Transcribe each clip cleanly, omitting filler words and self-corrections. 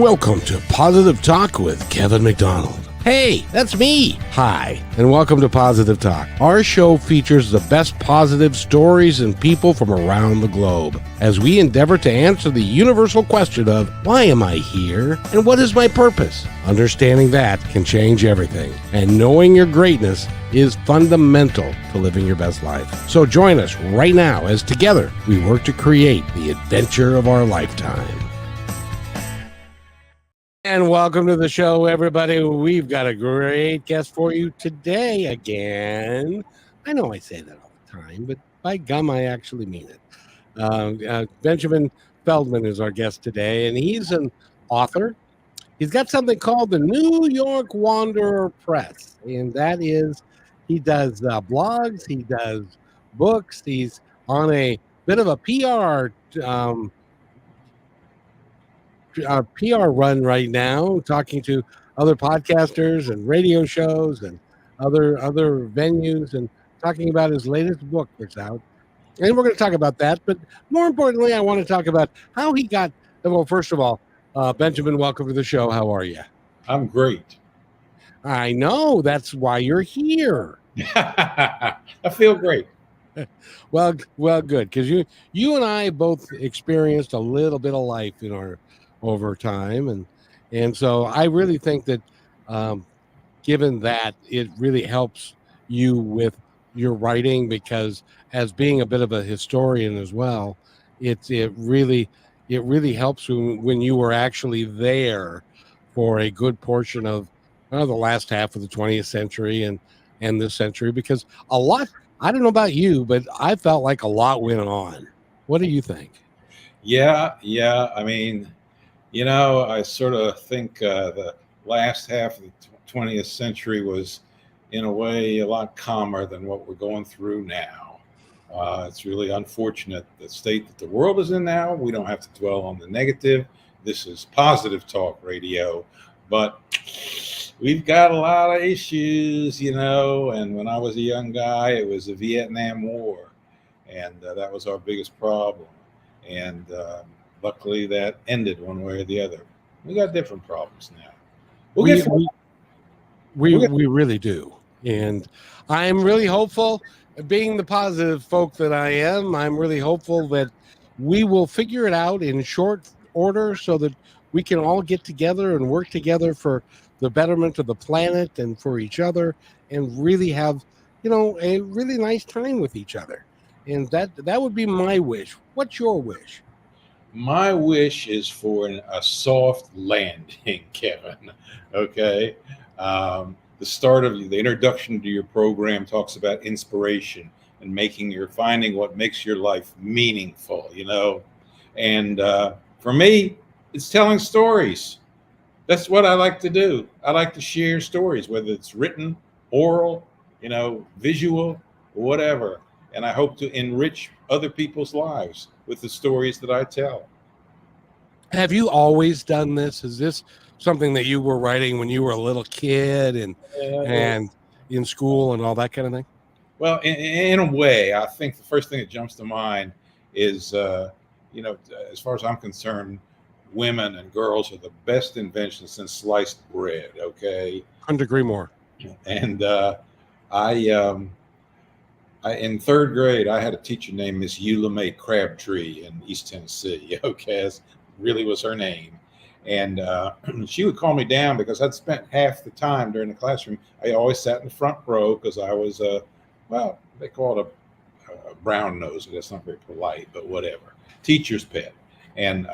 Welcome to Positive Talk with Kevin McDonald. Hey, that's me. Hi, and welcome to Positive Talk. Our show features the best positive stories and people from around the globe as we endeavor to answer the universal question of why am I here and what is my purpose? Understanding that can change everything, and knowing your greatness is fundamental to living your best life. So join us right now as together we work to create the adventure of our lifetime. And welcome to the show, everybody. We've got a great guest for you today again. I know I say that all the time, but by gum, I actually mean it. Benjamin Feldman is our guest today, and he's an author. He's got something called the New York Wanderer Press, and that is, he does blogs, he does books, he's on a bit of a PR run right now, talking to other podcasters and radio shows and other venues, and talking about his latest book that's out. And we're going to talk about that, but more importantly, I want to talk about how he got. Well, first of all, Benjamin, welcome to the show. How are you? I'm great. I know, that's why you're here. I feel great. Well, good, because you and I both experienced a little bit of life in our over time, and so I really think that given that, it really helps you with your writing, because as being a bit of a historian as well, it really helps when you were actually there for a good portion of the last half of the 20th century and this century, because a lot, I don't know about you, but I felt like a lot went on. What do you think? Yeah. I mean, I sort of think the last half of the 20th century was, in a way, a lot calmer than what we're going through now. It's really unfortunate the state that the world is in now. We don't have to dwell on the negative. This is Positive Talk Radio, but we've got a lot of issues, and when I was a young guy, it was the Vietnam War, and that was our biggest problem. And luckily, that ended one way or the other. We got different problems now. We really do. And I'm really hopeful, being the positive folk that I am, I'm really hopeful that we will figure it out in short order so that we can all get together and work together for the betterment of the planet and for each other, and really have, a really nice time with each other. And that would be my wish. What's your wish? My wish is for a soft landing, Kevin. Okay. The start of the introduction to your program talks about inspiration and finding what makes your life meaningful, And for me, it's telling stories. That's what I like to do. I like to share stories, whether it's written, oral, visual, whatever. And I hope to enrich other people's lives with the stories that I tell. Have you always done this? Is this something that you were writing when you were a little kid and in school and all that kind of thing? Well, in a way, I think the first thing that jumps to mind is, as far as I'm concerned, women and girls are the best invention since sliced bread. Okay. Couldn't agree more. And in third grade, I had a teacher named Miss Eula Mae Crabtree in East Tennessee. Okay, that really was her name. And she would call me down because I'd spent half the time during the classroom. I always sat in the front row because I was, they call it a brown nose. That's not very polite, but whatever. Teacher's pet. And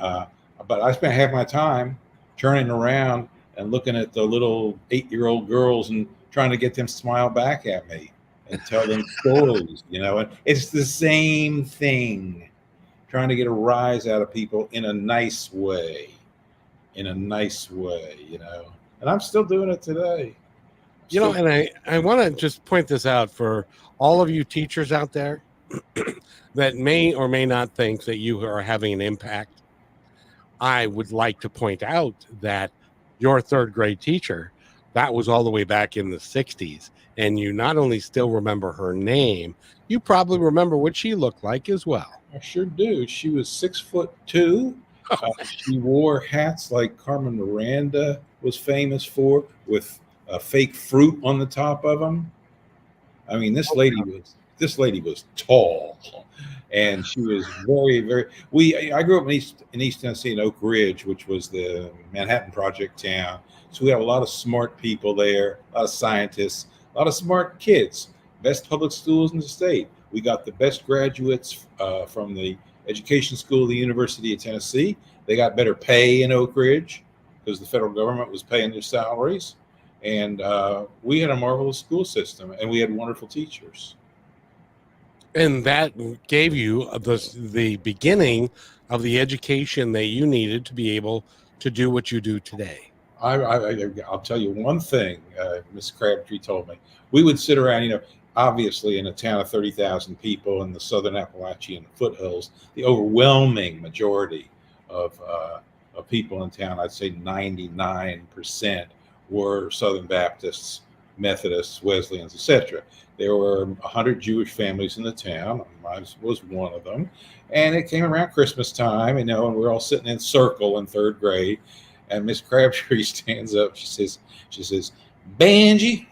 but I spent half my time turning around and looking at the little 8-year-old girls and trying to get them to smile back at me and tell them stories, and it's the same thing, trying to get a rise out of people in a nice way, and I'm still doing it today. And I want to just point this out for all of you teachers out there that may or may not think that you are having an impact. I would like to point out that your third grade teacher, that was all the way back in the 60s. And you not only still remember her name, you probably remember what she looked like as well. I sure do. She was 6'2", She wore hats like Carmen Miranda was famous for, with fake fruit on the top of them. I mean, this lady was tall, and she was very, very. I grew up in East Tennessee in Oak Ridge, which was the Manhattan Project town. So we have a lot of smart people there, a lot of scientists, a lot of smart kids. Best public schools in the state. We got the best graduates from the Education School of the University of Tennessee. They got better pay in Oak Ridge because the federal government was paying their salaries. And we had a marvelous school system, and we had wonderful teachers. And that gave you the beginning of the education that you needed to be able to do what you do today. I'll tell you one thing. Miss Crabtree told me we would sit around. Obviously, in a town of 30,000 people in the southern Appalachian foothills, the overwhelming majority of people in town, I'd say 99%, were Southern Baptists, Methodists, Wesleyans, etc. There were 100 Jewish families in the town. I was one of them. And it came around Christmas time, and we're all sitting in circle in third grade. And Miss Crabtree stands up. She says, Benji,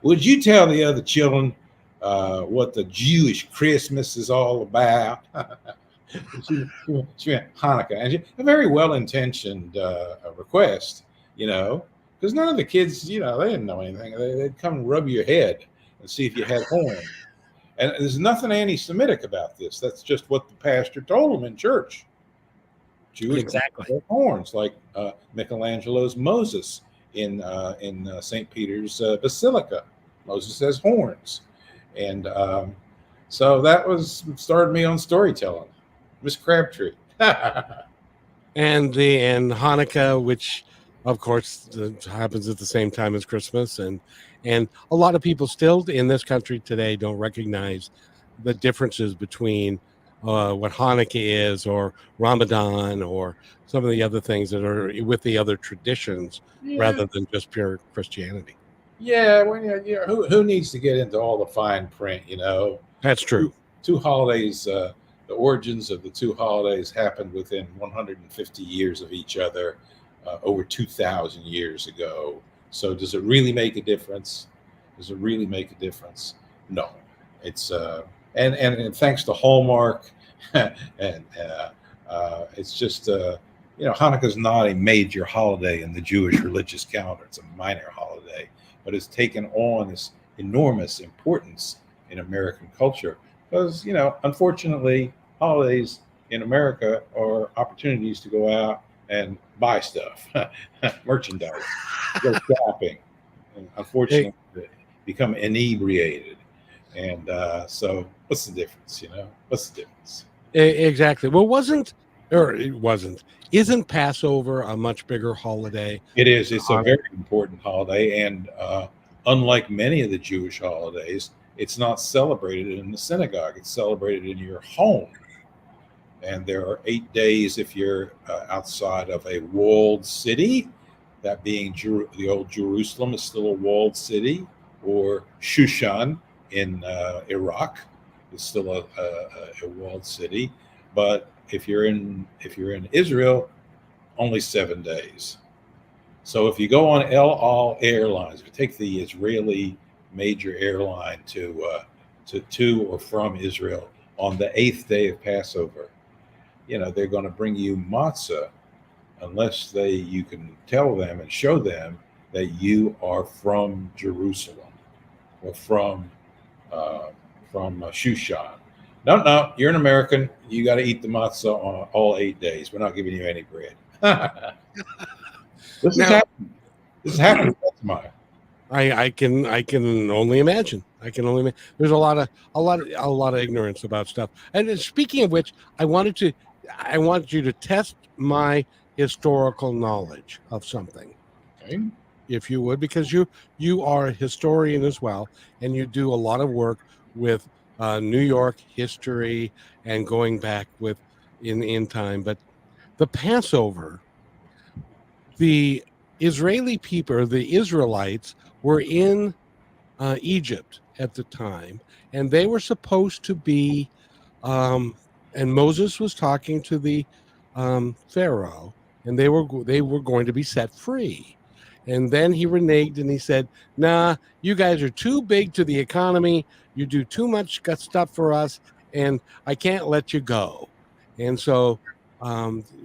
would you tell the other children what the Jewish Christmas is all about? she meant Hanukkah. And a very well-intentioned request, because none of the kids, they didn't know anything. They'd come and rub your head and see if you had horn. And there's nothing anti-Semitic about this. That's just what the pastor told them in church. Jewish Exactly. have horns, like Michelangelo's Moses in St. Peter's Basilica. Moses has horns. And so that started me on storytelling. Miss Crabtree. And Hanukkah, which of course happens at the same time as Christmas, and a lot of people still in this country today don't recognize the differences between what Hanukkah is, or Ramadan, or some of the other things that are with the other traditions, rather than just pure Christianity. Yeah, who needs to get into all the fine print? That's true. Two holidays. The origins of the two holidays happened within 150 years of each other, over 2,000 years ago. So does it really make a difference? Does it really make a difference? No. It's and thanks to Hallmark, and it's just Hanukkah is not a major holiday in the Jewish religious calendar. It's a minor holiday, but it's taken on this enormous importance in American culture. Because, unfortunately, holidays in America are opportunities to go out and buy stuff, merchandise, go shopping, and unfortunately become inebriated. And so what's the difference, What's the difference? Exactly. Well, isn't Passover a much bigger holiday? It is. It's a very important holiday. And unlike many of the Jewish holidays, it's not celebrated in the synagogue. It's celebrated in your home. And there are 8 days if you're outside of a walled city, that being the old Jerusalem is still a walled city, or Shushan in Iraq is still a walled city. But if you're in Israel, only 7 days. So if you go on El Al Airlines, if you take the Israeli major airline to or from Israel on the 8th day of Passover, they're going to bring you matzah unless you can tell them and show them that you are from Jerusalem or from Shushan. No, you're an American. You got to eat the matzah on all 8 days. We're not giving you any bread. This is happening. I can only imagine. There's a lot of ignorance about stuff. And speaking of which, I want you to test my historical knowledge of something, okay, if you would, because you are a historian as well, and you do a lot of work with New York history and going back in time. But the Passover, the Israeli people, or the Israelites, were in Egypt at the time, and they were supposed to be, and Moses was talking to the Pharaoh, and they were going to be set free. And then he reneged and he said, "Nah, you guys are too big to the economy. You do too much stuff for us, and I can't let you go." And so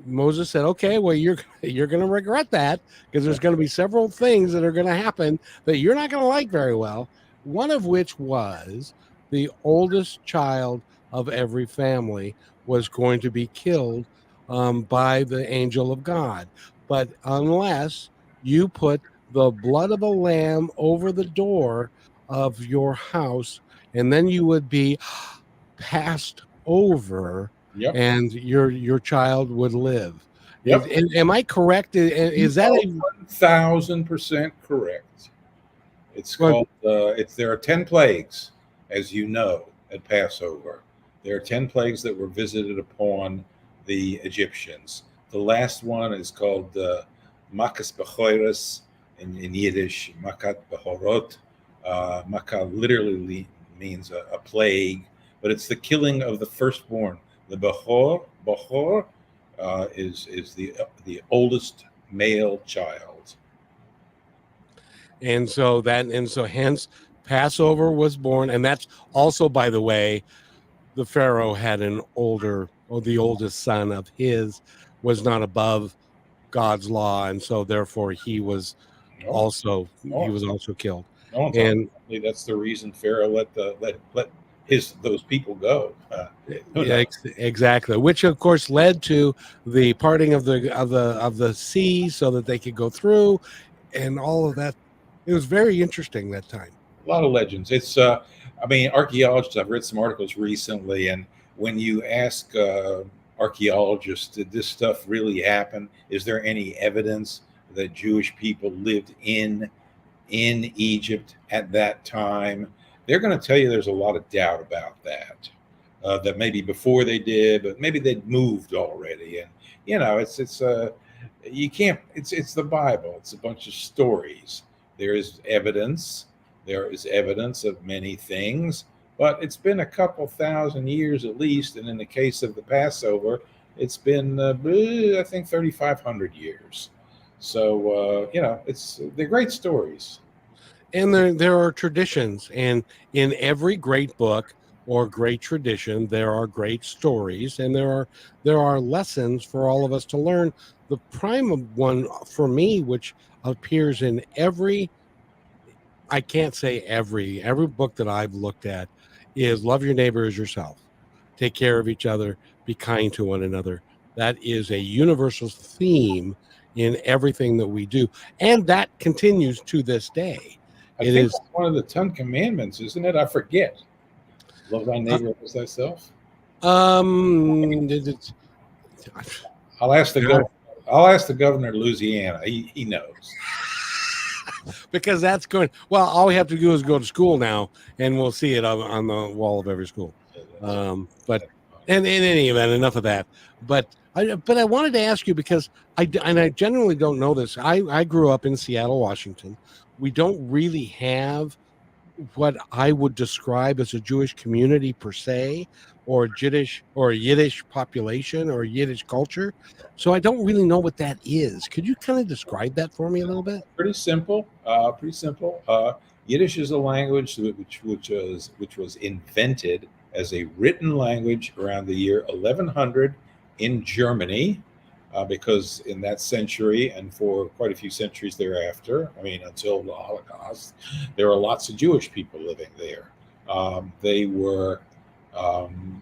Moses said, "Okay, well you're going to regret that because there's going to be several things that are going to happen that you're not going to like very well. One of which was the oldest child of every family was going to be killed by the angel of God. But unless you put the blood of a lamb over the door of your house, and then you would be passed over, Yep. and your child would live." Yep. Am I correct? You Is that are a 1,000% correct. It's well, called. There are 10 plagues, as you know, at Passover. There are 10 plagues that were visited upon the Egyptians. The last one is called Makas Bechoros in Yiddish, Makat Behorot. Makkah literally means a plague, but it's the killing of the firstborn. The Bechor is the oldest male child. and so hence Passover was born, and that's also, by the way, the Pharaoh had an older, or the oldest son of his was not above God's law, and so therefore No, also he no, was also killed. no. And Unfortunately, that's the reason Pharaoh let his those people go. Who yeah, knows? exactly, which of course led to the parting of the sea so that they could go through, and all of that. It was very interesting that time. A lot of legends. I mean, archaeologists. I've read some articles recently, and when you ask archaeologists, did this stuff really happen? Is there any evidence that Jewish people lived in Egypt at that time? They're going to tell you there's a lot of doubt about that. That maybe before they did, but maybe they'd moved already. And it's you can't. It's the Bible. It's a bunch of stories. There is evidence. There is evidence of many things, but it's been a couple thousand years at least. And in the case of the Passover, it's been I think 3,500 years. So they're great stories. And there are traditions, and in every great book or great tradition there are great stories, and there are lessons for all of us to learn. The prime of one for me, which appears in every, I can't say every book that I've looked at, is love your neighbor as yourself, take care of each other, be kind to one another. That is a universal theme in everything that we do, and that continues to this day. I It think is. that's one of the 10 Commandments, isn't it? I forget. Love thy uh, neighbor as thyself. it's, I'll ask the God, governor. I'll ask the governor of Louisiana. He knows. because that's going well. All we have to do is go to school now, and we'll see it on the wall of every school. Yeah, But that's fine. in any event, enough of that. But I wanted to ask you, because I generally don't know this. I grew up in Seattle, Washington. We don't really have what I would describe as a Jewish community per se, or a Yiddish population, or Yiddish culture. So I don't really know what that is. Could you kind of describe that for me a little bit? Pretty simple. Pretty simple. Yiddish is a language which was invented as a written language around the year 1100 in Germany, because in that century and for quite a few centuries thereafter, I mean until the Holocaust, there were lots of Jewish people living there. They were, um,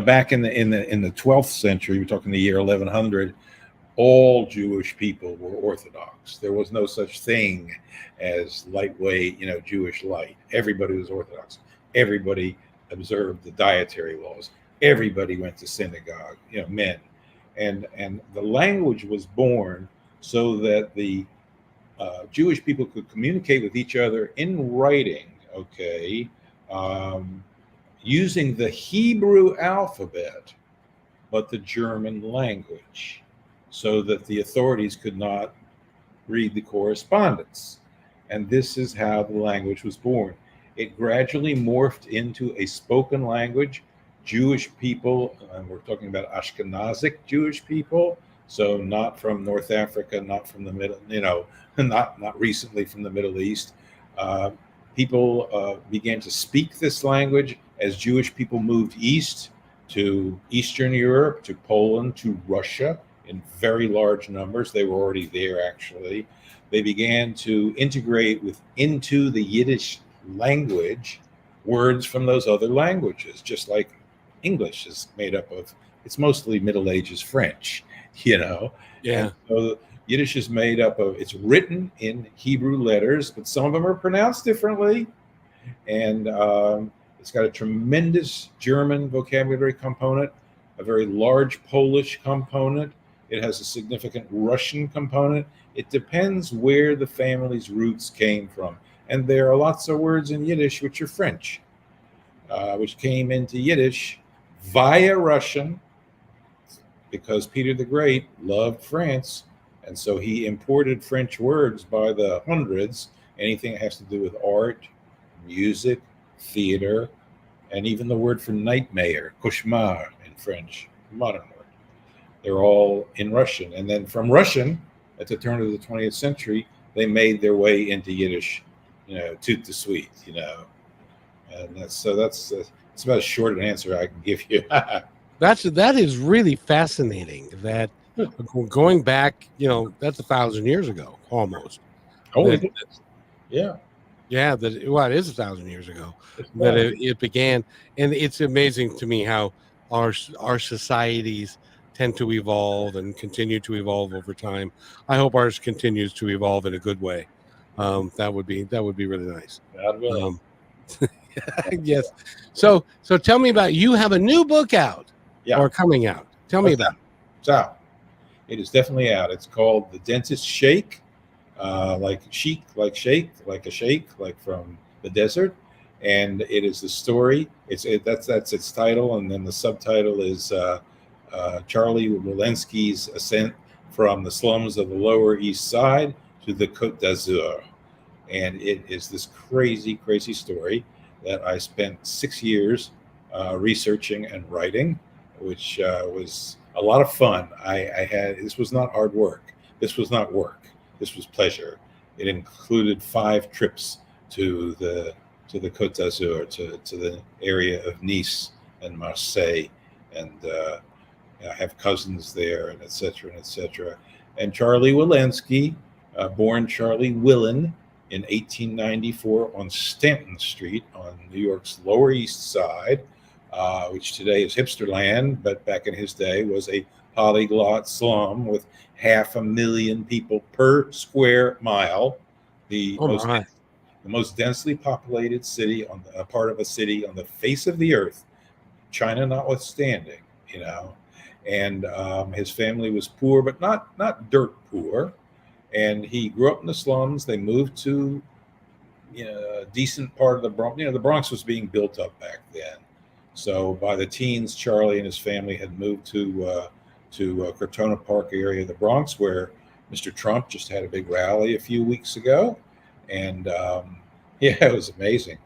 back in the 12th century, we're talking the year 1100. All Jewish people were Orthodox. There was no such thing as lightweight, Jewish light. Everybody was Orthodox. Everybody observed the dietary laws. Everybody went to synagogue, men. And the language was born so that the Jewish people could communicate with each other in writing, okay, um, using the Hebrew alphabet, but the German language, so that the authorities could not read the correspondence. And this is how the language was born. It gradually morphed into a spoken language, Jewish people, and we're talking about Ashkenazic Jewish people, so not from North Africa, not from the middle, not recently from the Middle East. People began to speak this language as Jewish people moved east to Eastern Europe, to Poland, to Russia in very large numbers. They were already there, actually. They began to integrate into the Yiddish language words from those other languages, just like English is made up of, it's mostly Middle Ages French, Yeah. And so Yiddish is made up of, it's written in Hebrew letters, but some of them are pronounced differently. And it's got a tremendous German vocabulary component, a very large Polish component. It has a significant Russian component. It depends where the family's roots came from. And there are lots of words in Yiddish which are French, which came into Yiddish via Russian, because Peter the Great loved France. And so he imported French words by the hundreds, anything that has to do with art, music, theater, and even the word for nightmare, cauchemar in French, modern word. They're all in Russian. And then from Russian, at the turn of the 20th century, they made their way into Yiddish, toot the sweet, And that's about as short an answer I can give you. That is really fascinating. That going back, that's 1,000 years ago, almost. Oh, that, yeah. Yeah, it is 1,000 years ago that it began, and it's amazing to me how our societies tend to evolve and continue to evolve over time. I hope ours continues to evolve in a good way. That would be really nice. God willing. Yes. So tell me about, you have a new book out or coming out. Tell me about it. It's out. It is definitely out. It's called The Dentist Shake. Like chic, like shake, like a shake, like from the desert, and it is the story. That's its title, and then the subtitle is Charlie Walensky's ascent from the slums of the Lower East Side to the Côte d'Azur, and it is this crazy, crazy story that I spent 6 years researching and writing, which was a lot of fun. This was not hard work. This was not work. This was pleasure. It included 5 trips to the Côte d'Azur, to the area of Nice and Marseille, and I have cousins there, and et cetera, and et cetera. And Charlie Walensky, born Charlie Willen in 1894 on Stanton Street on New York's Lower East Side, which today is hipsterland, but back in his day was a polyglot slum with 500,000 people per square mile. The most densely populated city on a part of a city on the face of the earth, China notwithstanding, And his family was poor, but not dirt poor. And he grew up in the slums. They moved to a decent part of the Bronx. The Bronx was being built up back then. So by the teens, Charlie and his family had moved to Cortona Park area of the Bronx, where Mr. Trump just had a big rally a few weeks ago. And it was amazing.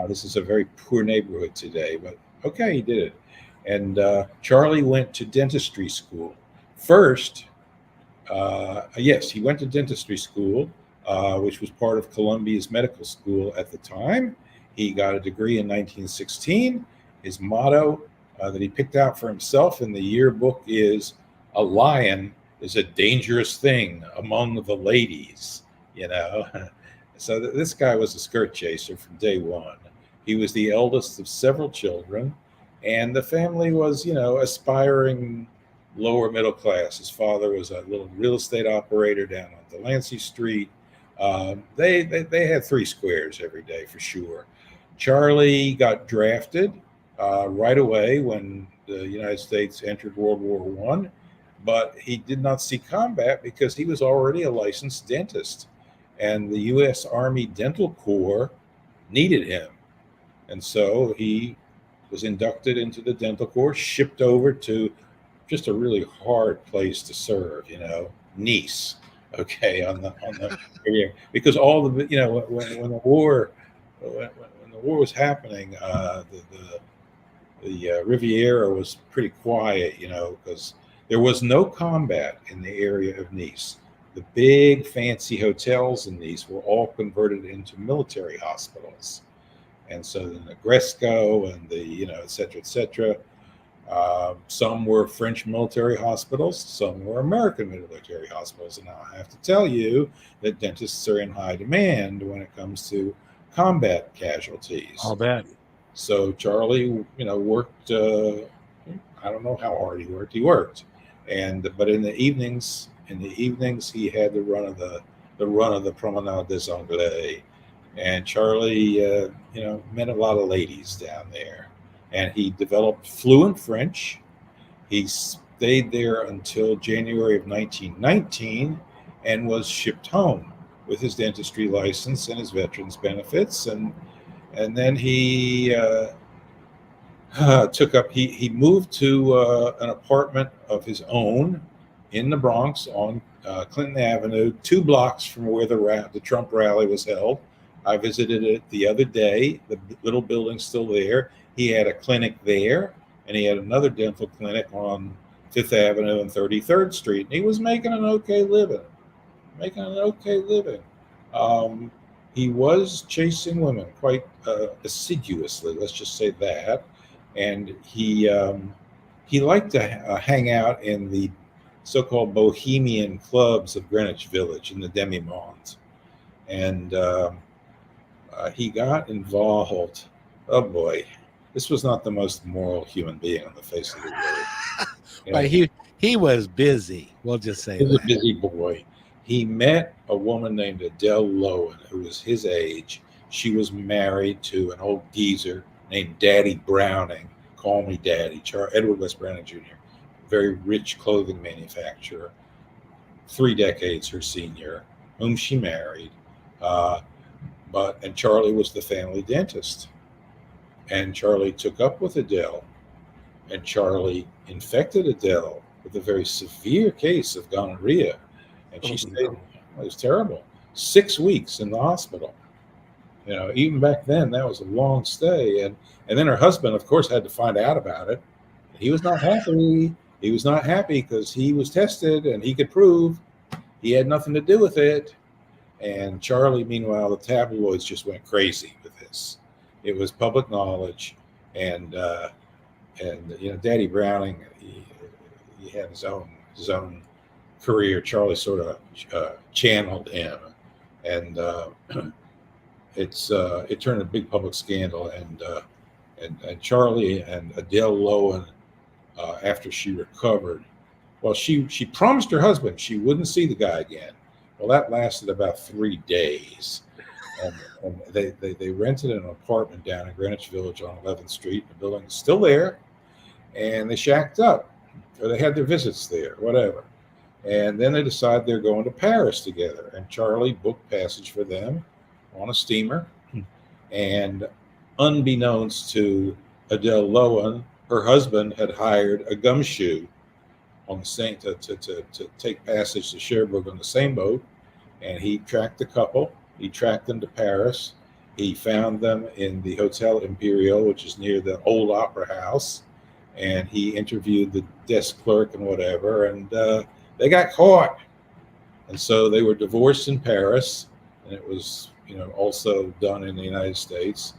This is a very poor neighborhood today, but okay, he did it. And Charlie went to dentistry school. First, yes, he went to dentistry school, which was part of Columbia's medical school at the time. He got a degree in 1916. His motto that he picked out for himself in the yearbook is, "A lion is a dangerous thing among the ladies," So this guy was a skirt chaser from day one. He was the eldest of several children, and the family was, aspiring lower middle class. His father was a little real estate operator down on Delancey Street. They had 3 squares every day for sure. Charlie got drafted right away when the United States entered World War I, but he did not see combat because he was already a licensed dentist, and the U.S. Army Dental Corps needed him. And so he was inducted into the Dental Corps, shipped over to just a really hard place to serve, Nice, on the area, because all the, when the war was happening, Riviera was pretty quiet, because there was no combat in the area of Nice. The big fancy hotels in Nice were all converted into military hospitals. And so the Negresco and the, et cetera, et cetera. Some were French military hospitals, some were American military hospitals. And now I have to tell you that dentists are in high demand when it comes to combat casualties. I'll bet. So Charlie, worked. I don't know how hard he worked. He worked, but in the evenings, he had the run of the Promenade des Anglais, and Charlie, met a lot of ladies down there, and he developed fluent French. He stayed there until January of 1919, and was shipped home with his dentistry license and his veterans benefits, and then he he moved to an apartment of his own in the Bronx on Clinton Avenue, 2 blocks from where the Trump rally was held. I visited it the other day. The little building's still there. He had a clinic there, and he had another dental clinic on 5th Avenue and 33rd Street. And he was making an okay living. He was chasing women quite assiduously, let's just say that. And he liked to hang out in the so-called bohemian clubs of Greenwich Village in the demi-monde. And he got involved. Oh boy, this was not the most moral human being on the face of the earth. Right, he was busy. We'll just say he was that. a busy boy. He met a woman named Adele Lowen, who was his age. She was married to an old geezer named Daddy Browning. Call me Daddy. Edward West Browning Jr., very rich clothing manufacturer, 3 decades her senior, whom she married. And Charlie was the family dentist. And Charlie took up with Adele, and Charlie infected Adele with a very severe case of gonorrhea. And she stayed, it was terrible, 6 weeks in the hospital. Even back then, that was a long stay. And then her husband, of course, had to find out about it. He was not happy. He was not happy because he was tested and he could prove he had nothing to do with it. And Charlie, meanwhile, the tabloids just went crazy with this. It was public knowledge. And Daddy Browning, he had his own career. Charlie sort of channeled him, and it turned a big public scandal. And Charlie and Adele Lowen, after she recovered, well, she promised her husband she wouldn't see the guy again. Well, that lasted about 3 days, and they rented an apartment down in Greenwich Village on 11th Street. The building is still there, and they shacked up, or they had their visits there, whatever. And then they decided they're going to Paris together. And Charlie booked passage for them on a steamer. And unbeknownst to Adele Lowen, her husband had hired a gumshoe on the same to take passage to Cherbourg on the same boat. And he tracked the couple. He tracked them to Paris. He found them in the Hotel Imperial, which is near the old opera house. And he interviewed the desk clerk and whatever. And they got caught. And so they were divorced in Paris. And it was, also done in the United States.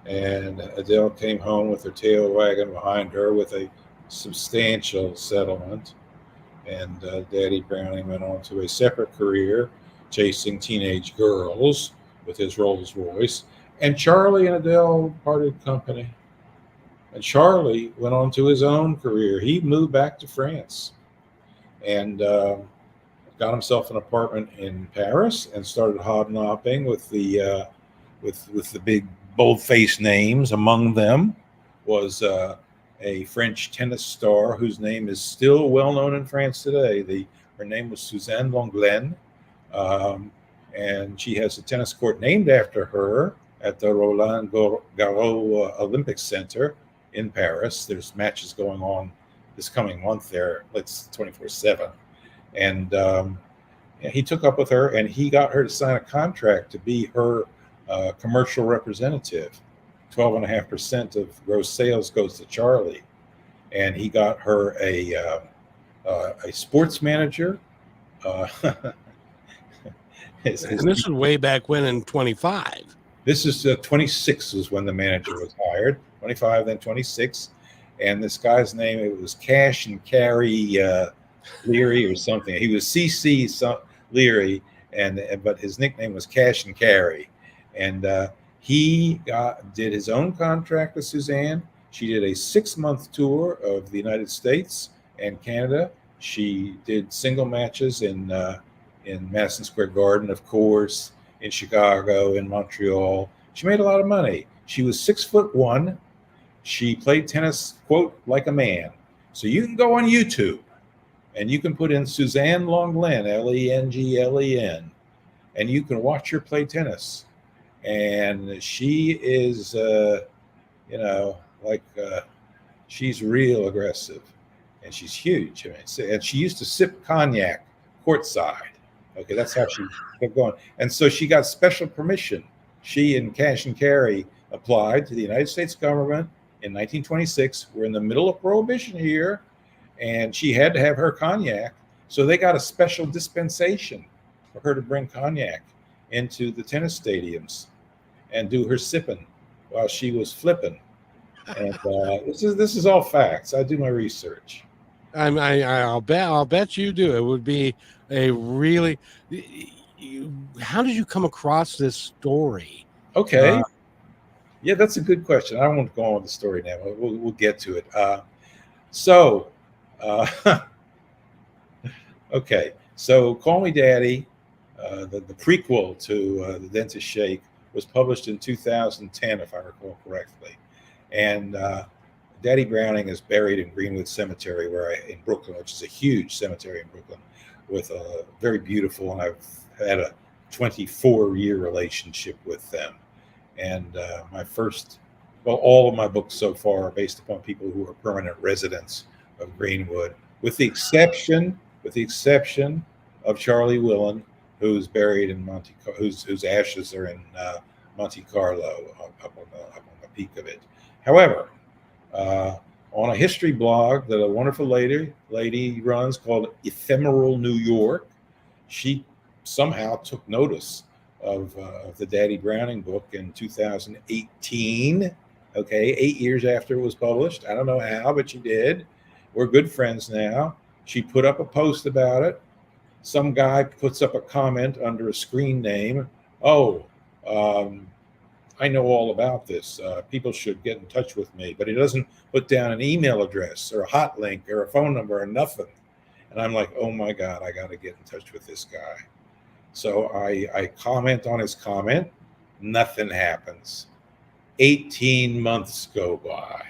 And Adele came home with her tail wagging behind her with a substantial settlement. And Daddy Browning went on to a separate career chasing teenage girls with his Rolls Royce. And Charlie and Adele parted company. And Charlie went on to his own career. He moved back to France and got himself an apartment in Paris and started hobnobbing with the big bold-faced names. Among them was a French tennis star whose name is still well known in France today. Her name was Suzanne Lenglen, and she has a tennis court named after her at the Roland Garros Olympic Center in Paris. There's matches going on this coming month there. It's 24/7. And he took up with her, and he got her to sign a contract to be her commercial representative 12.5% of gross sales goes to Charlie, and he got her a sports manager. Uh, And this is way back when in 25. This is 26 was when the manager was hired. 25, then 26, and this guy's name, it was Cash and Carry Leary or something. He was CC Leary, but his nickname was Cash and Carry, and he did his own contract with Suzanne. She did a 6-month tour of the United States and Canada. She did single matches in Madison Square Garden, of course, in Chicago, in Montreal. She made a lot of money. She was 6'1". She played tennis, quote, like a man. So you can go on YouTube and you can put in Suzanne Lenglen, Lenglen, and you can watch her play tennis. And she is, she's real aggressive, and she's huge. I mean, and she used to sip cognac courtside. Okay, that's how she kept going. And so she got special permission. She and Cash and Carry applied to the United States government in 1926. We're in the middle of Prohibition here, and she had to have her cognac. So they got a special dispensation for her to bring cognac into the tennis stadiums and do her sipping while she was flipping. And this is all facts. I do my research. I'll bet you do. It would be a really. How did you come across this story? Okay. Yeah, that's a good question. I don't want to go on with the story now. We'll get to it. Okay. So Call Me Daddy, the prequel to The Dentist Shake, was published in 2010, if I recall correctly. And Daddy Browning is buried in Greenwood Cemetery, in Brooklyn, which is a huge cemetery in Brooklyn, with a very beautiful, and I've had a 24-year relationship with them. And all of my books so far are based upon people who are permanent residents of Greenwood, with the exception of Charlie Willen, who's buried in whose ashes are in Monte Carlo, up on the peak of it. However, on a history blog that a wonderful lady runs called Ephemeral New York, she somehow took notice of the Daddy Browning book in 2018. Okay, 8 years after it was published. I don't know how, but she did. We're good friends now. She put up a post about it. Some guy puts up a comment under a screen name. I know all about this. People should get in touch with me, but he doesn't put down an email address or a hot link or a phone number or nothing. And I'm like, oh my God, I got to get in touch with this guy. So I comment on his comment. Nothing happens. 18 months go by.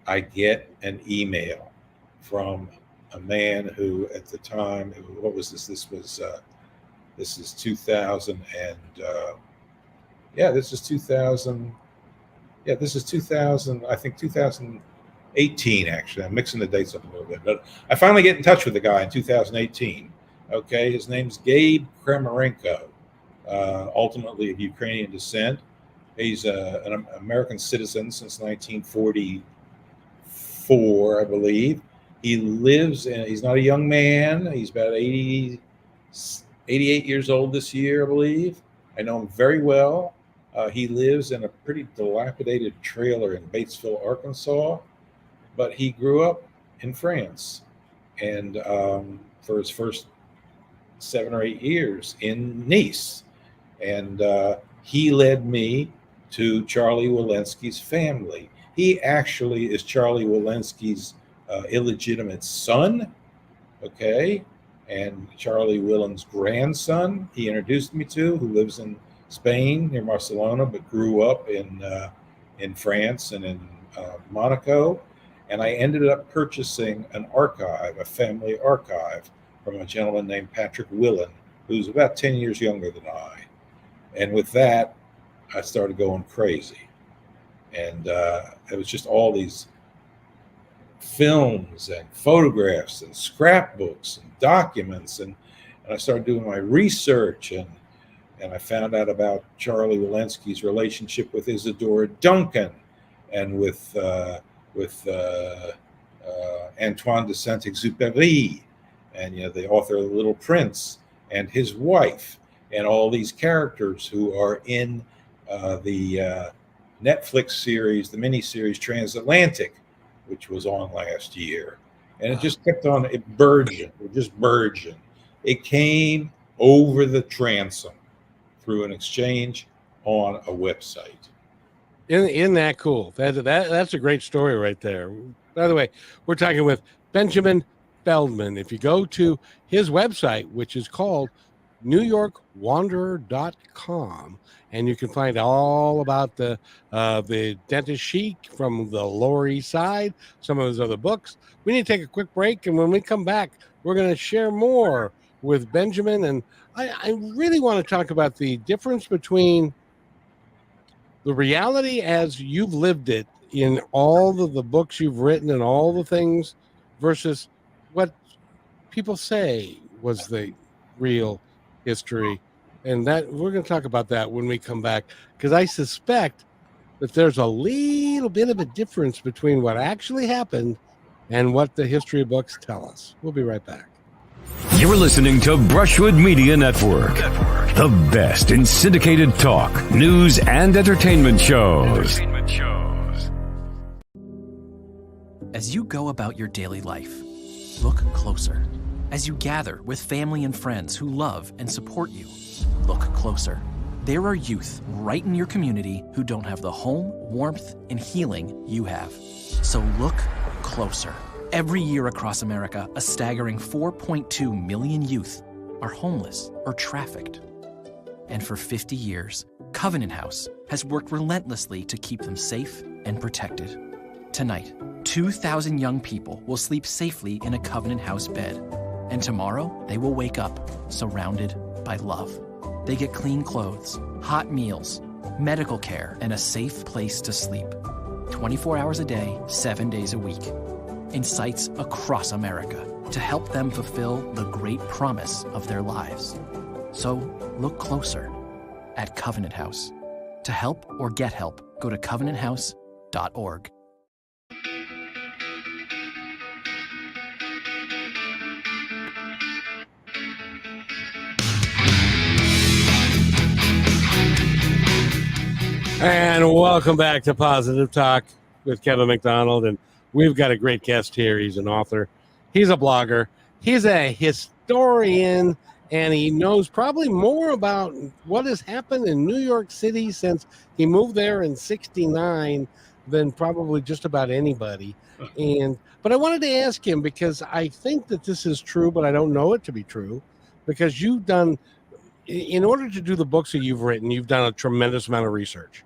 I get an email from a man who, at the time, what was this? This is 2000 and this is 2000. Yeah, this is 2000. I think 2018. Actually, I'm mixing the dates up a little bit, but I finally get in touch with the guy in 2018. Okay, his name's Gabe Kramarenko, ultimately of Ukrainian descent. He's an American citizen since 1944, I believe. He lives in, he's not a young man. He's about 88 years old this year, I believe. I know him very well. He lives in a pretty dilapidated trailer in Batesville, Arkansas, but he grew up in France. And for his first 7 or 8 years in Nice. And he led me to Charlie Walensky's family. He actually is Charlie Walensky's illegitimate son, okay? And Charlie Willen's grandson, he introduced me to, who lives in Spain near Barcelona, but grew up in France and in Monaco. And I ended up purchasing an archive, a family archive, from a gentleman named Patrick Willen, who's about 10 years younger than I. And with that, I started going crazy. And it was just all these films and photographs and scrapbooks and documents. And I started doing my research. and I found out about Charlie Walensky's relationship with Isadora Duncan, and with Antoine de Saint-Exupéry, and the author of The Little Prince, and his wife, and all these characters who are in the Netflix series, the miniseries Transatlantic, which was on last year. And it just kept on, it just burgeoned. It came over the transom through an exchange on a website. Isn't that cool? That's a great story right there. By the way, we're talking with Benjamin Feldman. If you go to his website, which is called NewYorkWanderer.com, and you can find all about the Dentist Chic from the Lower East Side, some of his other books. We need to take a quick break, and when we come back, we're going to share more with Benjamin. And I really want to talk about the difference between the reality as you've lived it in all of the books you've written and all the things versus what people say was the real history. And that we're going to talk about that when we come back, because I suspect that there's a little bit of a difference between what actually happened and what the history books tell us. We'll be right back. You're listening to Brushwood Media Network, the best in syndicated talk, news, and entertainment shows. As you go about your daily life, look closer. As you gather with family and friends who love and support you, look closer. There are youth right in your community who don't have the home, warmth, and healing you have. So look closer. Every year across America, a staggering 4.2 million youth are homeless or trafficked. And for 50 years, Covenant House has worked relentlessly to keep them safe and protected. Tonight, 2,000 young people will sleep safely in a Covenant House bed. And tomorrow, they will wake up surrounded by love. They get clean clothes, hot meals, medical care, and a safe place to sleep. 24 hours a day, 7 days a week. In sites across America to help them fulfill the great promise of their lives. So look closer at Covenant House. To help or get help, go to covenanthouse.org. And welcome back to Positive Talk with Kevin McDonald. And we've got a great guest here. He's an author. He's a blogger. He's a historian. And he knows probably more about what has happened in New York City since he moved there in '69 than probably just about anybody. But I wanted to ask him, because I think that this is true, but I don't know it to be true, because you've done, in order to do the books that you've written, you've done a tremendous amount of research.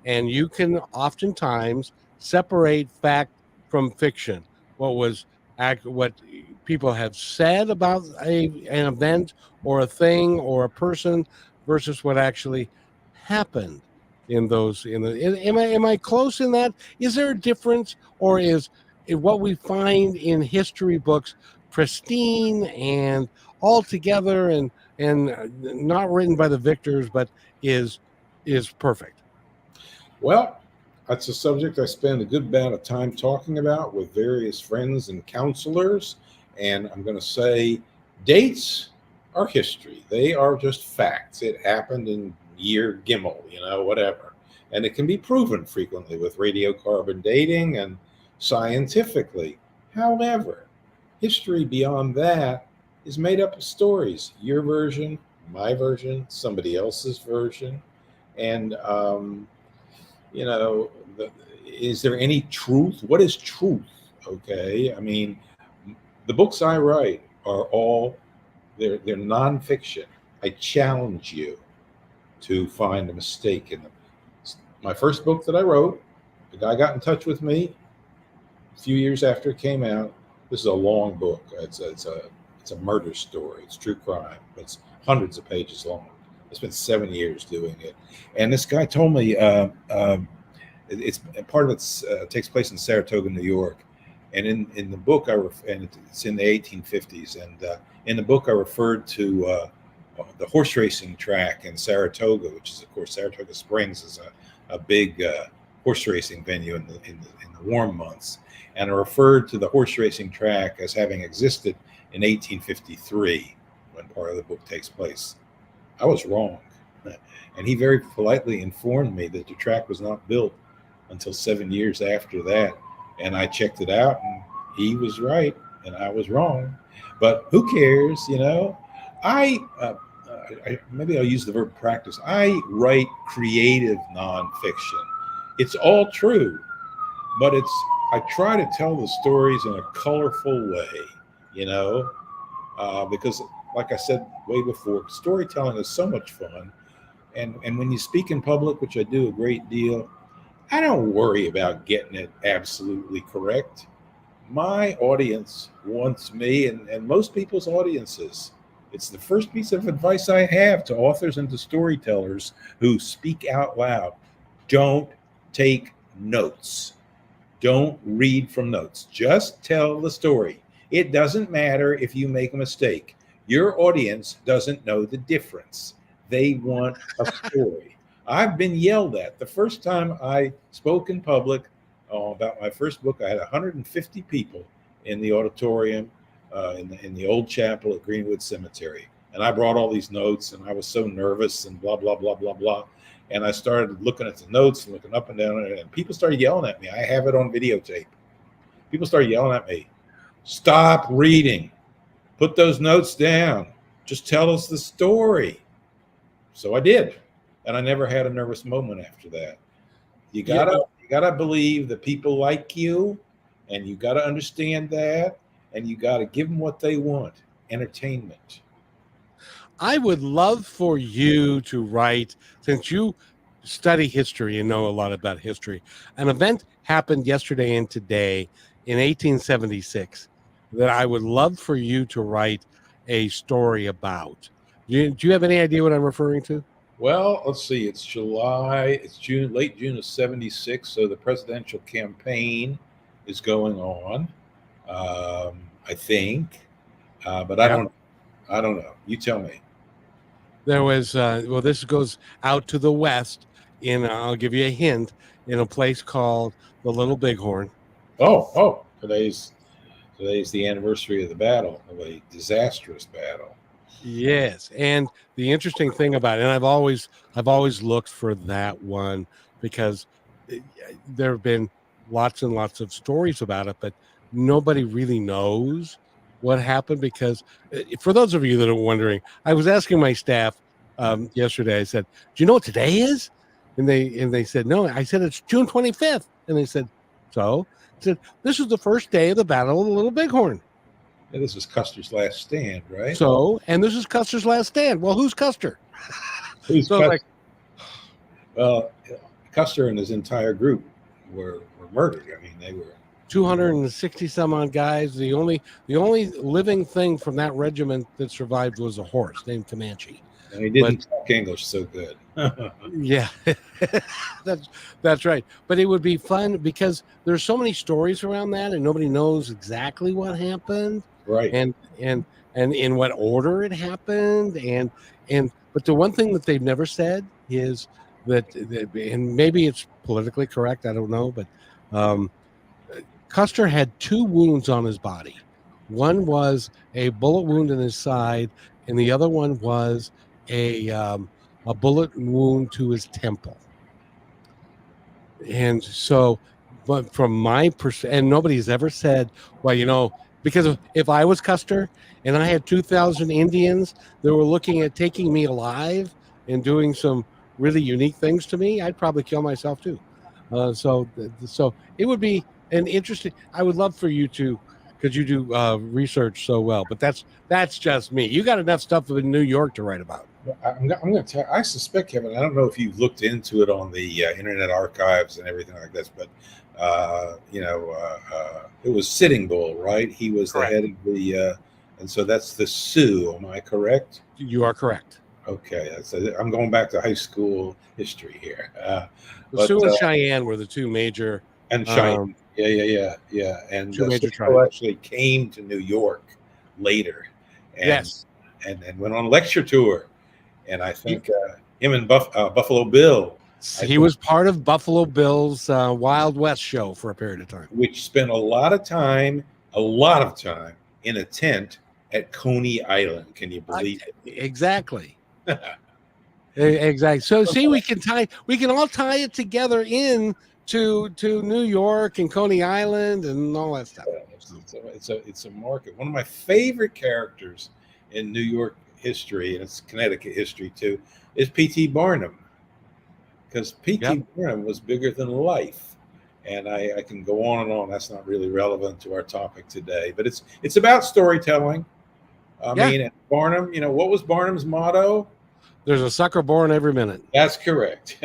And you can oftentimes separate fact from fiction. What people have said about an event or a thing or a person versus what actually happened in those. Am I close in that? Is there a difference, or is what we find in history books pristine and all together and not written by the victors, but is perfect? Well, that's a subject I spend a good amount of time talking about with various friends and counselors. And I'm going to say dates are history. They are just facts. It happened in year Gimel, whatever. And it can be proven frequently with radiocarbon dating and scientifically. However, history beyond that is made up of stories. Your version, my version, somebody else's version. And, is there any truth? What is truth? Okay. I mean, the books I write are all, they're nonfiction. I challenge you to find a mistake in them. My first book that I wrote, the guy got in touch with me a few years after it came out. This is a long book. It's a murder story. It's true crime. It's hundreds of pages long. I spent 7 years doing it. And this guy told me it's part of it takes place in Saratoga, New York. And in the book, and it's in the 1850s. And in the book, I referred to the horse racing track in Saratoga, which is, of course, Saratoga Springs is a big horse racing venue in the warm months, and I referred to the horse racing track as having existed in 1853 when part of the book takes place. I was wrong, and he very politely informed me that the track was not built until 7 years after that, and I checked it out, and he was right, and I was wrong. But who cares, you know? I maybe I'll use the verb practice. I write creative nonfiction. It's all true, but I try to tell the stories in a colorful way, you know, because like I said way before, storytelling is so much fun. And when you speak in public, which I do a great deal, I don't worry about getting it absolutely correct. My audience wants me, and most people's audiences. It's the first piece of advice I have to authors and to storytellers who speak out loud. Don't take notes. Don't read from notes. Just tell the story. It doesn't matter if you make a mistake. Your audience doesn't know the difference. They want a story. I've been yelled at. The first time I spoke in public about my first book, I had 150 people in the auditorium in the old chapel at Greenwood Cemetery. And I brought all these notes, and I was so nervous and blah, blah, blah, blah, blah. And I started looking at the notes and looking up and down, and people started yelling at me. I have it on videotape. People started yelling at me. Stop reading. Put those notes down. Just tell us the story. So I did. And I never had a nervous moment after that. You gotta believe that people like you, and you gotta understand that, and you gotta give them what they want, entertainment. I would love for you to write, since you study history and know a lot about history. An event happened yesterday and today in 1876 that I would love for you to write a story about. Do you have any idea what I'm referring to? Well, let's see. It's June, late June of 76. So the presidential campaign is going on, I think. But I don't know. You tell me. There was, this goes out to the west I'll give you a hint, in a place called the Little Bighorn. Oh, today's the anniversary of the battle, of a disastrous battle. Yes, and the interesting thing about it, and I've always looked for that one because there have been lots and lots of stories about it, but nobody really knows what happened. Because for those of you that are wondering, I was asking my staff yesterday. I said, "Do you know what today is?" And they said, "No." I said, "It's June 25th." And they said, "So?" I said, "This is the first day of the Battle of the Little Bighorn." And this is Custer's last stand, right? So, and this is Custer's last stand. Well, who's Custer? Who's so Custer? Well, Custer and his entire group were murdered. I mean, they were 260 some odd guys. The only living thing from that regiment that survived was a horse named Comanche. And he didn't talk English so good. Yeah, that's right. But it would be fun because there's so many stories around that, and nobody knows exactly what happened, right? And in what order it happened, but the one thing that they've never said is that, and maybe it's politically correct, I don't know, but Custer had two wounds on his body. One was a bullet wound in his side, and the other one was a bullet wound to his temple. And so, but from my perspective, and nobody's ever said, well, because if I was Custer and I had 2,000 Indians that were looking at taking me alive and doing some really unique things to me, I'd probably kill myself too. So it would be an interesting. I would love for you to, because you do research so well. But that's just me. You got enough stuff in New York to write about. I'm going to tell. I suspect, Kevin. I don't know if you've looked into it on the Internet Archives and everything like this, but it was Sitting Bull, right? He was correct. The head of the, and so that's the Sioux. Am I correct? You are correct. Okay, I'm going back to high school history here. The Sioux and Cheyenne were the two major. And Cheyenne, yeah. And two major people actually came to New York later. And, yes. and went on lecture tour. And I think him and Buffalo Bill, He was part of Buffalo Bill's Wild West show for a period of time, which spent a lot of time in a tent at Coney Island. Can you believe it? Exactly. Exactly. So see, we can all tie it together to New York and Coney Island and all that stuff. It's a market. One of my favorite characters in New York history, and it's Connecticut history too, is P.T. Barnum, because P.T. Barnum was bigger than life. And I can go on and on. That's not really relevant to our topic today, but it's about storytelling. I mean, Barnum, what was Barnum's motto? There's a sucker born every minute. That's correct.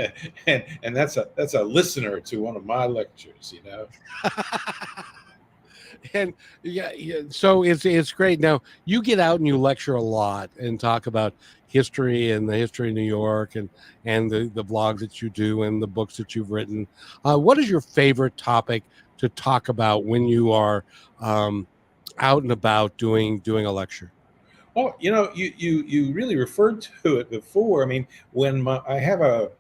and that's a listener to one of my lectures, And so it's great. Now you get out and you lecture a lot and talk about history and the history of New York and the blogs that you do and the books that you've written. What is your favorite topic to talk about when you are out and about doing a lecture? Oh, you really referred to it before. I mean, when I have a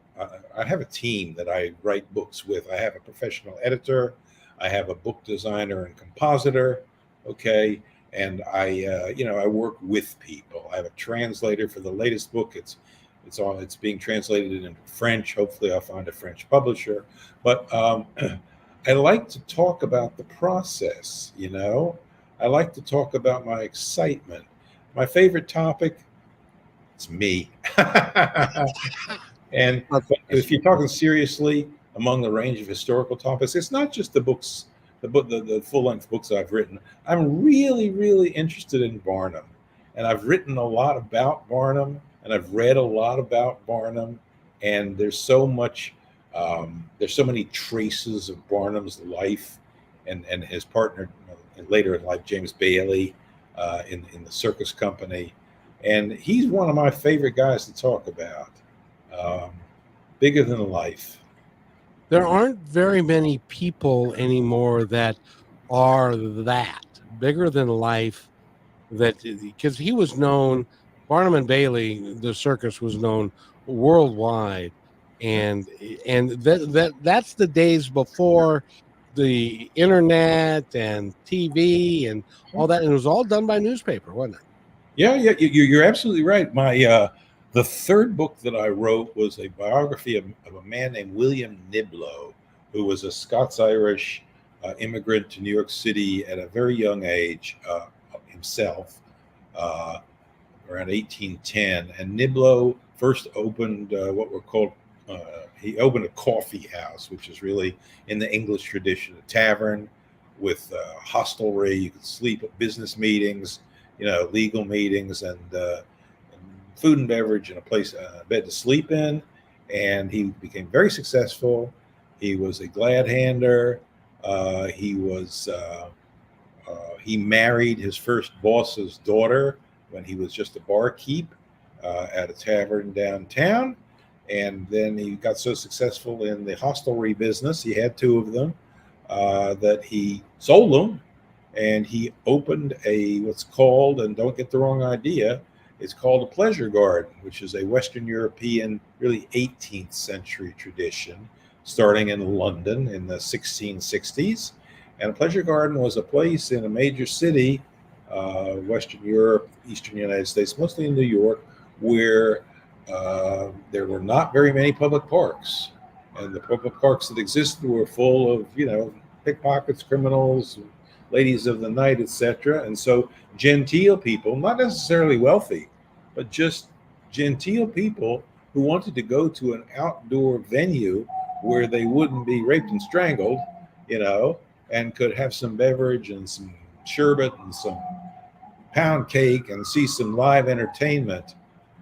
team that I write books with. I have a professional editor, I have a book designer and compositor, okay, and I work with people. I have a translator for the latest book. It's being translated into French. Hopefully, I'll find a French publisher. But I like to talk about the process. I like to talk about my excitement. My favorite topic, it's me. And if you're talking seriously among the range of historical topics, it's not just the books, the full-length books I've written. I'm really, really interested in Barnum. And I've written a lot about Barnum, and I've read a lot about Barnum. And there's so many traces of Barnum's life and his partner later in life, James Bailey, in the circus company. And he's one of my favorite guys to talk about. Bigger than life. There aren't very many people anymore that are that bigger than life, because he was known, Barnum and Bailey, the circus was known worldwide. And that's the days before the internet and TV and all that, and it was all done by newspaper, wasn't it? Yeah, you're absolutely right. The third book that I wrote was a biography of a man named William Niblo, who was a Scots-Irish immigrant to New York City at a very young age himself, around 1810. And Niblo first opened what were called he opened a coffee house, which is really in the English tradition, a tavern with hostelry. You could sleep at business meetings, legal meetings, and food and beverage, and a place, a bed to sleep in. And he became very successful. He was a glad hander. He married his first boss's daughter when he was just a barkeep at a tavern downtown. And then he got so successful in the hostelry business, he had two of them, that he sold them, and he opened what's called, and don't get the wrong idea, it's called a pleasure garden, which is a Western European, really 18th century tradition, starting in London in the 1660s. And a pleasure garden was a place in a major city, Western Europe, Eastern United States, mostly in New York, where there were not very many public parks. And the public parks that existed were full of, pickpockets, criminals, ladies of the night, etc. And so genteel people, not necessarily wealthy, but just genteel people who wanted to go to an outdoor venue where they wouldn't be raped and strangled, and could have some beverage and some sherbet and some pound cake and see some live entertainment,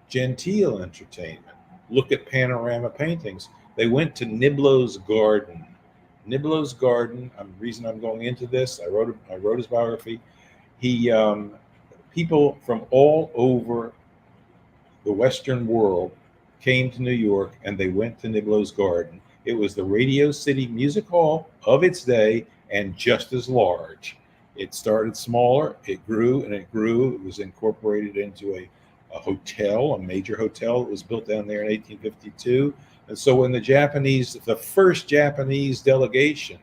genteel entertainment. Look at panorama paintings. They went to Niblo's Garden. Niblo's Garden. The reason I'm going into this, I wrote his biography. People from all over the Western world came to New York, and they went to Niblo's Garden. It was the Radio City Music Hall of its day, and just as large. It started smaller, it grew, and it grew. It was incorporated into a hotel, a major hotel that was built down there in 1852. And so when the first Japanese diplomatic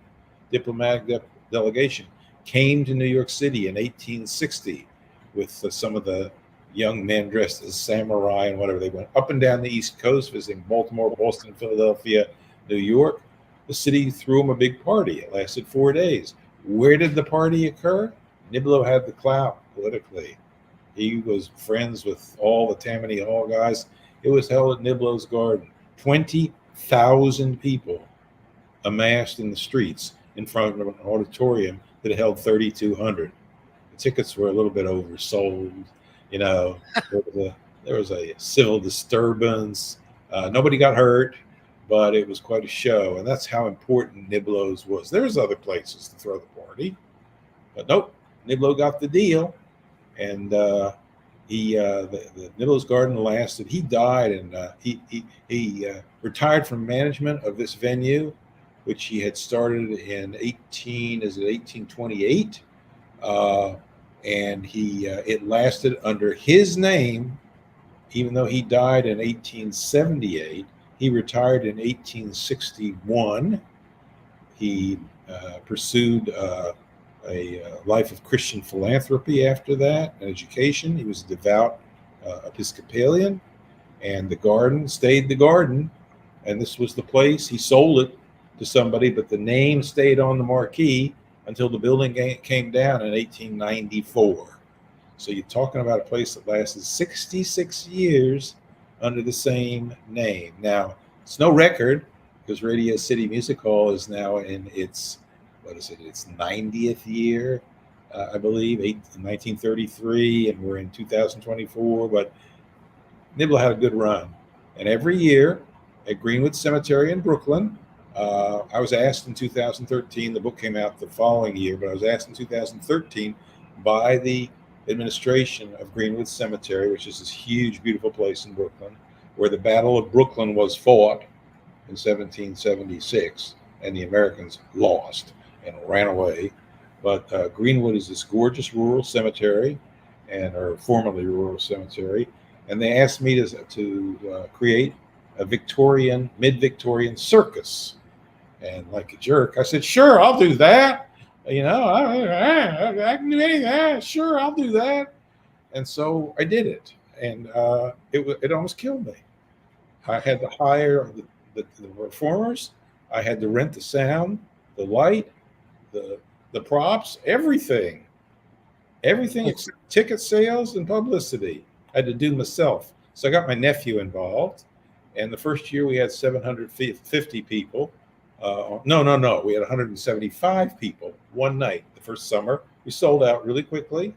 delegation came to New York City in 1860 with some of the young men dressed as samurai and whatever, they went up and down the East Coast visiting Baltimore, Boston, Philadelphia, New York. The city threw them a big party. It lasted 4 days. Where did the party occur? Niblo had the clout politically. He was friends with all the Tammany Hall guys. It was held at Niblo's Garden. 20,000 people amassed in the streets in front of an auditorium that held 3,200. The tickets were a little bit oversold. You know, there was a civil disturbance. Nobody got hurt, but it was quite a show. And that's how important Niblo's was. There's other places to throw the party, but nope, Niblo got the deal. And the Niblo's Garden lasted. He died, and he retired from management of this venue, which he had started in 1828, and it lasted under his name, even though he died in 1878. He retired in 1861. He pursued a life of Christian philanthropy after that, and education. He was a devout Episcopalian, and the garden stayed the garden, and this was the place. He sold it to somebody, but the name stayed on the marquee until the building came down in 1894. So you're talking about a place that lasted 66 years under the same name. Now, it's no record because Radio City Music Hall is now in its 90th year, I believe, 1933, and we're in 2024. But Niblo had a good run. And every year at Greenwood Cemetery in Brooklyn, I was asked in 2013, the book came out the following year, but I was asked in 2013 by the administration of Greenwood Cemetery, which is this huge, beautiful place in Brooklyn, where the Battle of Brooklyn was fought in 1776, and the Americans lost and ran away. But Greenwood is this gorgeous rural cemetery, or formerly rural cemetery, and they asked me to create a mid-Victorian circus. And like a jerk, I said, sure, I'll do that. You know, I can do anything. Sure, I'll do that. And so I did it. And it almost killed me. I had to hire the performers. I had to rent the sound, the light, the props, everything except ticket sales and publicity. I had to do myself. So I got my nephew involved. And the first year we had 750 people. No. We had 175 people one night. The first summer, we sold out really quickly.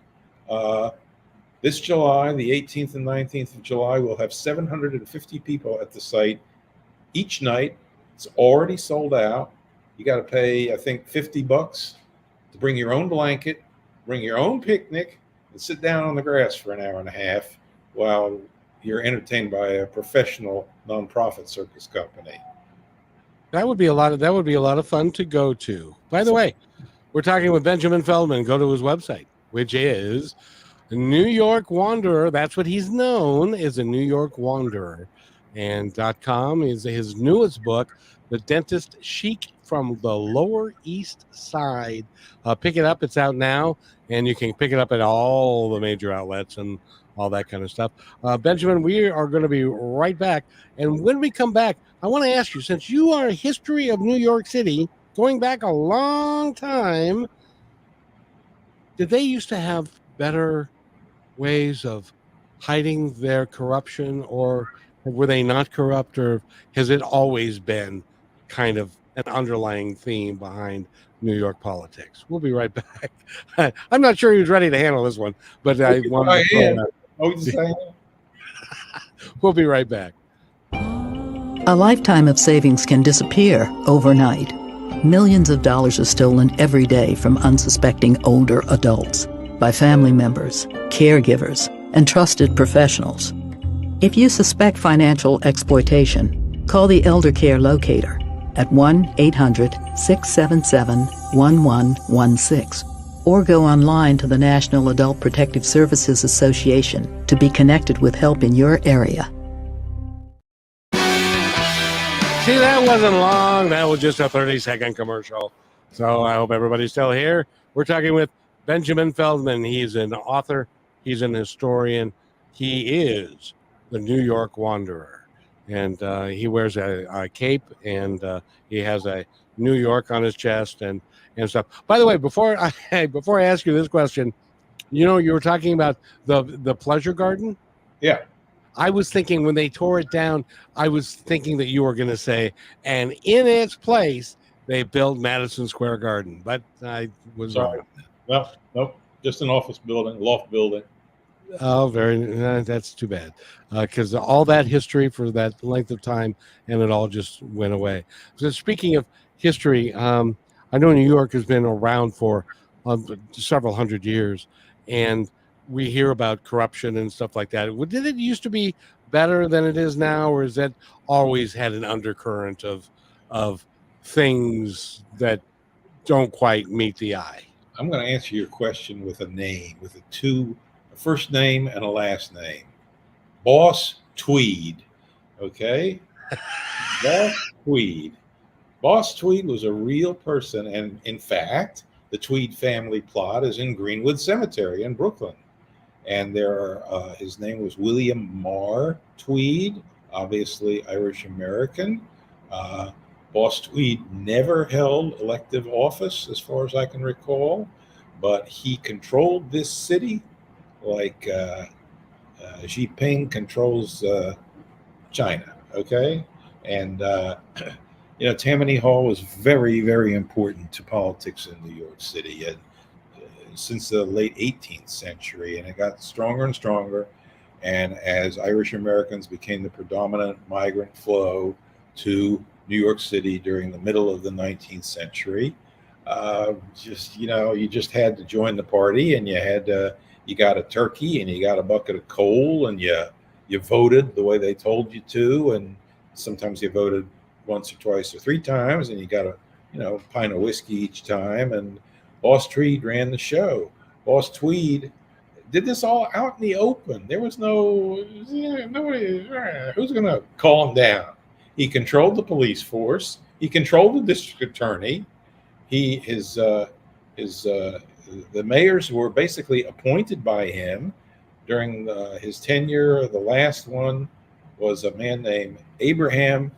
This July, the 18th and 19th of July, we'll have 750 people at the site each night. It's already sold out. You got to pay, I think, $50 to bring your own blanket, bring your own picnic, and sit down on the grass for an hour and a half while you're entertained by a professional nonprofit circus company. That would be a lot of fun to go to. By the way, we're talking with Benjamin Feldman. Go to his website, which is New York Wanderer. That's what he's known as, a New York Wanderer. And .com is his newest book, The Dentist Chic from the Lower East Side. Pick it up. It's out now, and you can pick it up at all the major outlets and all that kind of stuff. Benjamin, we are going to be right back. And when we come back, I want to ask you, since you are a history of New York City, going back a long time, did they used to have better ways of hiding their corruption, or were they not corrupt, or has it always been kind of an underlying theme behind New York politics? We'll be right back. I'm not sure he was ready to handle this one, but I wanted to We'll be right back. A lifetime of savings can disappear overnight. Millions of dollars are stolen every day from unsuspecting older adults by family members, caregivers, and trusted professionals. If you suspect financial exploitation, call the Elder Care Locator at 1-800-677-1116 or go online to the National Adult Protective Services Association to be connected with help in your area. See, that wasn't long. That was just a 30-second commercial. So I hope everybody's still here. We're talking with Benjamin Feldman. He's an author. He's an historian. He is the New York Wanderer. And he wears a cape, and he has a New York on his chest and stuff. By the way, before I ask you this question, you were talking about the pleasure garden. Yeah. I was thinking when they tore it down, I was thinking that you were going to say, and in its place, they built Madison Square Garden. But I was Sorry. wrong. Well, nope. Just an office building, loft building. Oh, that's too bad. Because all that history for that length of time, and it all just went away. So speaking of history, I know New York has been around for several hundred years, and we hear about corruption and stuff like that. Did it used to be better than it is now, or is that always had an undercurrent of things that don't quite meet the eye? I'm going to answer your question with a name, with a first name and a last name. Boss Tweed. Okay? Boss Tweed. Boss Tweed was a real person, and in fact, the Tweed family plot is in Greenwood Cemetery in Brooklyn. And his name was William Marr Tweed, obviously Irish American. Boss Tweed never held elective office, as far as I can recall, but he controlled this city like Xi Jinping controls China. Okay, and Tammany Hall was very, very important to politics in New York City since the late 18th century, and it got stronger and stronger. And as Irish Americans became the predominant migrant flow to New York City during the middle of the 19th century, you just had to join the party, and you got a turkey and you got a bucket of coal, and you voted the way they told you to, and sometimes you voted once or twice or three times, and you got a pint of whiskey each time, and Boss Tweed ran the show. Boss Tweed did this all out in the open. There was nobody who's going to call him down. He controlled the police force. He controlled the district attorney. The mayors were basically appointed by him during his tenure. The last one was a man named Abraham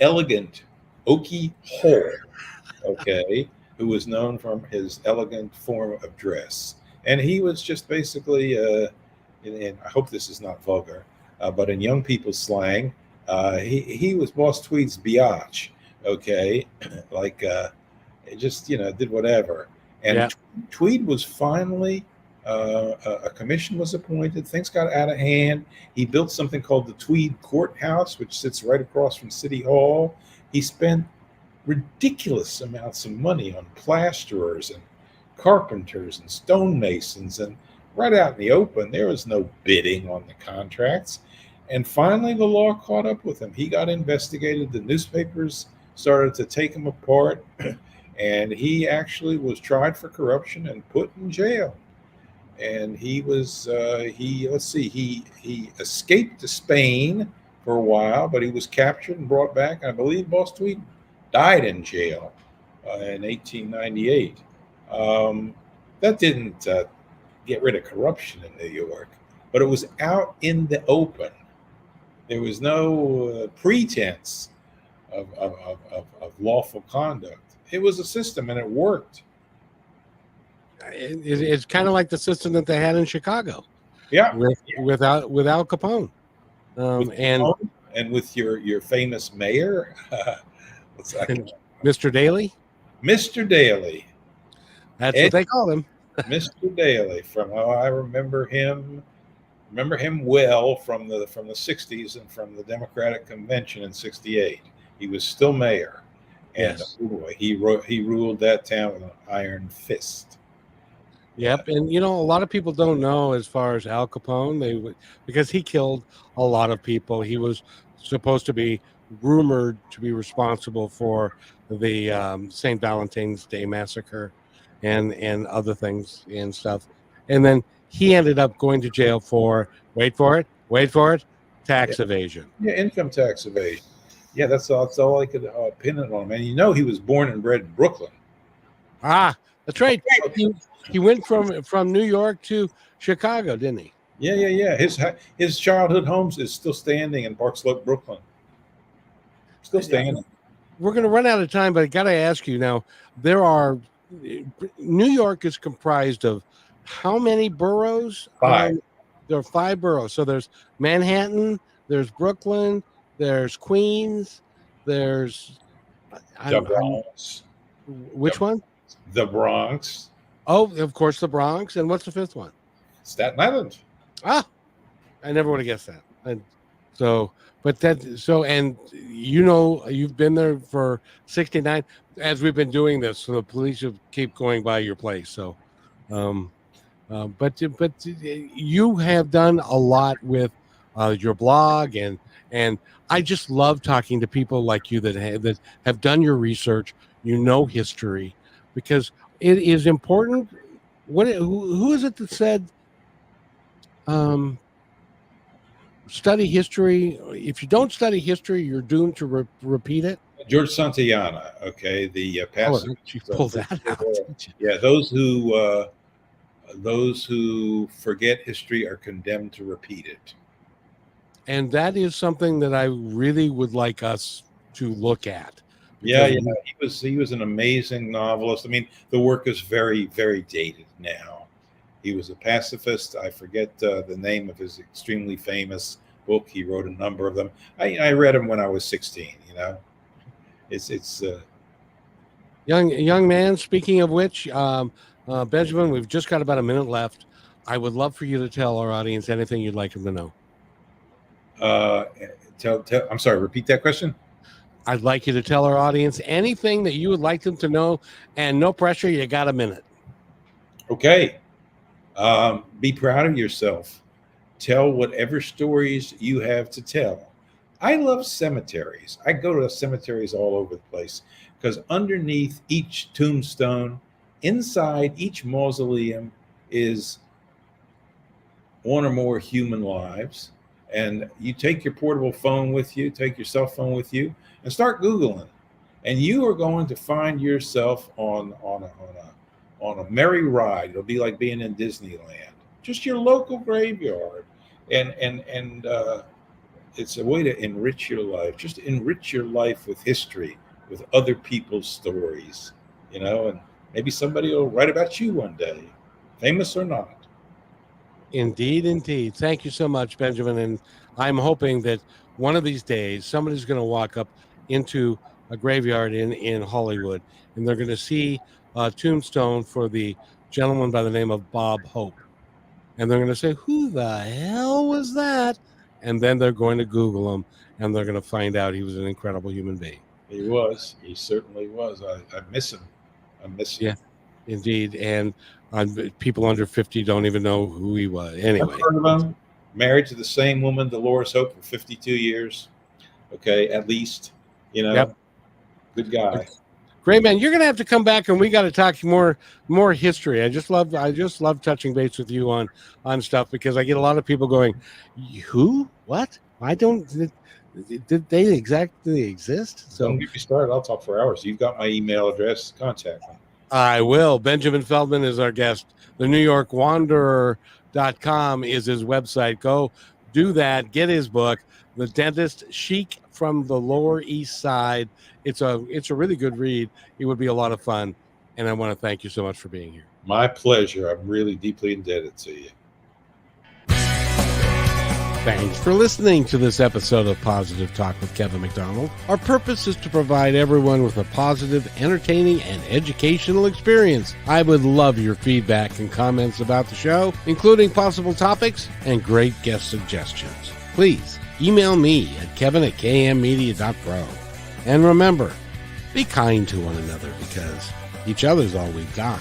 Elegant Okie Hall, okay, who was known from his elegant form of dress. And he was just basically, and I hope this is not vulgar, but in young people's slang, he was Boss Tweed's biatch, okay, like just did whatever. And yeah. Tweed was finally a commission was appointed. Things got out of hand. He built something called the Tweed Courthouse, which sits right across from City Hall. He spent ridiculous amounts of money on plasterers and carpenters and stonemasons, and right out in the open. There was no bidding on the contracts. And finally, the law caught up with him. He got investigated. The newspapers started to take him apart, and he actually was tried for corruption and put in jail. And he escaped to Spain for a while, but he was captured and brought back. And I believe Boss Tweed died in jail in 1898. That didn't get rid of corruption in New York, but it was out in the open. There was no pretense of lawful conduct. It was a system, and it worked. It's kind of like the system that they had in Chicago. Yeah, with Al Capone, and with your famous mayor, Mr. Daley. Mr. Daley. That's what they call him. Mr. Daley. I remember him well from the 60s and from the Democratic Convention in 68. He was still mayor. And yes. Boy, he ruled that town with an iron fist. Yep, and a lot of people don't know as far as Al Capone, because he killed a lot of people. He was supposed to be rumored to be responsible for the St. Valentine's Day massacre, and other things and stuff. And then he ended up going to jail for, wait for it, tax evasion. Yeah, income tax evasion. Yeah, that's all I could pin it on. And he was born and bred in Brooklyn. Ah, that's right. He went from New York to Chicago, didn't he? Yeah. His childhood home is still standing in Park Slope, Brooklyn. Still standing. We're going to run out of time, but I got to ask you now. New York is comprised of how many boroughs? 5. There are 5 boroughs. So there's Manhattan, there's Brooklyn, there's Queens, there's The Bronx. Which one? The Bronx. Oh, of course, the Bronx. And what's the 5th one? Staten Island. Ah, I never would have guessed that. And you've been there for 69 as we've been doing this. So the police keep going by your place. So, but you have done a lot with your blog, and I just love talking to people like you that have done your research, history, because it is important. Who is it that said, study history? If you don't study history, you're doomed to repeat it. George Santayana, okay, the pacifist. You pulled that out. Yeah, those who forget history are condemned to repeat it. And that is something that I really would like us to look at. Yeah. He was an amazing novelist. I mean, the work is very, very dated now. He was a pacifist. I forget the name of his extremely famous book. He wrote a number of them. I read them when I was 16. It's young man. Speaking of which, Benjamin, we've just got about a minute left. I would love for you to tell our audience anything you'd like them to know. I'm sorry. Repeat that question. I'd like you to tell our audience anything that you would like them to know, and no pressure. You got a minute. Okay. Be proud of yourself. Tell whatever stories you have to tell. I love cemeteries. I go to cemeteries all over the place because underneath each tombstone, inside each mausoleum, is one or more human lives. And you take your portable phone with you, take your cell phone with you, and start Googling. And you are going to find yourself on a merry ride. It'll be like being in Disneyland, just your local graveyard. And it's a way to enrich your life. Just enrich your life with history, with other people's stories, and maybe somebody will write about you one day, famous or not. Indeed. Thank you so much, Benjamin. And I'm hoping that one of these days somebody's going to walk up into a graveyard in Hollywood, and they're going to see a tombstone for the gentleman by the name of Bob Hope. And they're going to say, who the hell was that? And then they're going to Google him, and they're going to find out he was an incredible human being. He was. He certainly was. I miss him. Yeah, indeed. And people under 50 don't even know who he was. Anyway. I've heard of him. Married to the same woman, Dolores Hope, for 52 years. Okay, at least. Yep. Good guy. Great, man. You're going to have to come back, and we got to talk more history. I just love touching base with you on stuff, because I get a lot of people going, who? What? Did they exactly exist? So don't get me started. I'll talk for hours. You've got my email address. Contact me. I will. Benjamin Feldman is our guest. The New York Wanderer.com is his website. Go do that. Get his book, The Dentist Chic from the Lower East Side. It's a really good read. It would be a lot of fun. And I want to thank you so much for being here. My pleasure. I'm really deeply indebted to you. Thanks for listening to this episode of Positive Talk with Kevin McDonald. Our purpose is to provide everyone with a positive, entertaining, and educational experience. I would love your feedback and comments about the show, including possible topics and great guest suggestions. Please email me at kevin@kmmedia.pro. And remember, be kind to one another, because each other's all we've got.